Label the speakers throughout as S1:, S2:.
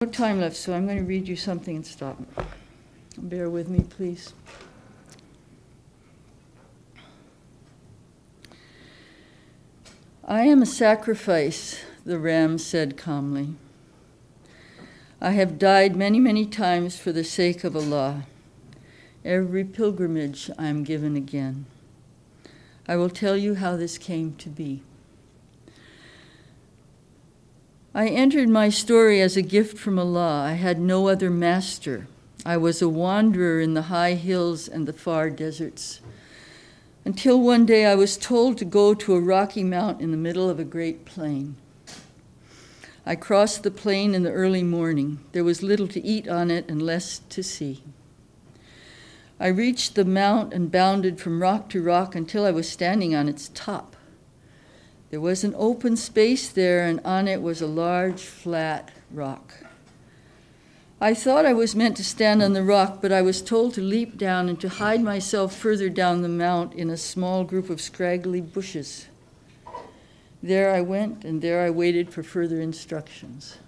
S1: No time left, so I'm going to read you something and stop. Bear with me, please. I am a sacrifice, the ram said calmly. I have died many, many times for the sake of Allah. Every pilgrimage I am given again. I will tell you how this came to be. I entered my story as a gift from Allah. I had no other master. I was a wanderer in the high hills and the far deserts, until one day I was told to go to a rocky mount in the middle of a great plain. I crossed the plain in the early morning. There was little to eat on it and less to see. I reached the mount and bounded from rock to rock until I was standing on its top. There was an open space there, and on it was a large, flat rock. I thought I was meant to stand on the rock, but I was told to leap down and to hide myself further down the mount in a small group of scraggly bushes. There I went, and there I waited for further instructions.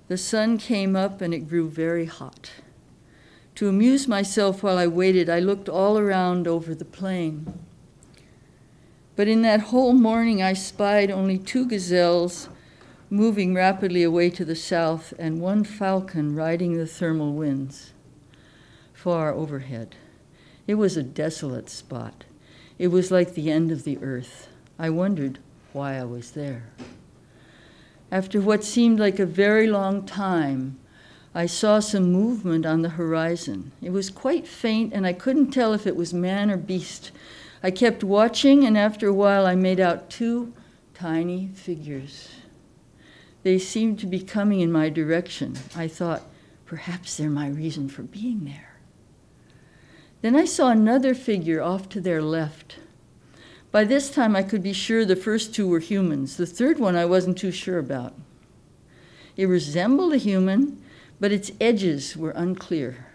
S1: The sun came up, and it grew very hot. To amuse myself while I waited, I looked all around over the plain. But in that whole morning, I spied only 2 gazelles moving rapidly away to the south and 1 falcon riding the thermal winds far overhead. It was a desolate spot. It was like the end of the earth. I wondered why I was there. After what seemed like a very long time, I saw some movement on the horizon. It was quite faint, and I couldn't tell if it was man or beast. I kept watching, and after a while I made out 2 tiny figures. They seemed to be coming in my direction. I thought, perhaps they're my reason for being there. Then I saw another figure off to their left. By this time I could be sure the first 2 were humans. The third one I wasn't too sure about. It resembled a human, but its edges were unclear.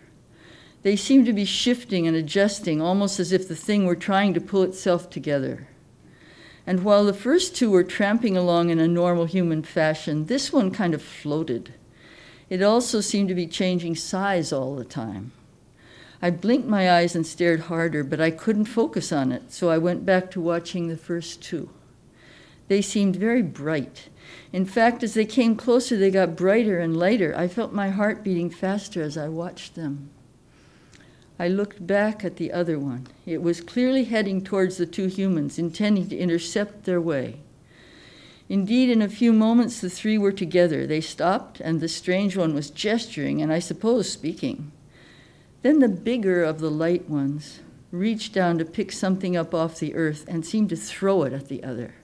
S1: They seemed to be shifting and adjusting, almost as if the thing were trying to pull itself together. And while the first 2 were tramping along in a normal human fashion, this one kind of floated. It also seemed to be changing size all the time. I blinked my eyes and stared harder, but I couldn't focus on it, so I went back to watching the first 2. They seemed very bright. In fact, as they came closer, they got brighter and lighter. I felt my heart beating faster as I watched them. I looked back at the other one. It was clearly heading towards the 2 humans, intending to intercept their way. Indeed, in a few moments, the 3 were together. They stopped, and the strange one was gesturing, and I suppose speaking. Then the bigger of the light ones reached down to pick something up off the earth and seemed to throw it at the other.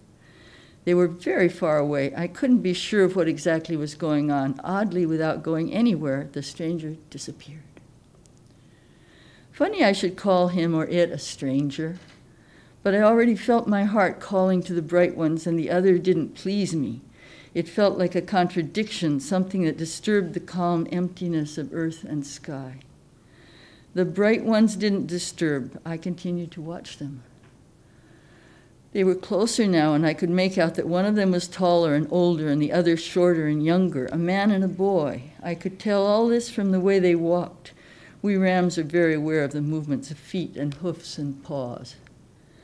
S1: They were very far away. I couldn't be sure of what exactly was going on. Oddly, without going anywhere, the stranger disappeared. Funny I should call him or it a stranger, but I already felt my heart calling to the bright ones, and the other didn't please me. It felt like a contradiction, something that disturbed the calm emptiness of earth and sky. The bright ones didn't disturb. I continued to watch them. They were closer now, and I could make out that one of them was taller and older and the other shorter and younger, a man and a boy. I could tell all this from the way they walked. We rams are very aware of the movements of feet and hoofs and paws.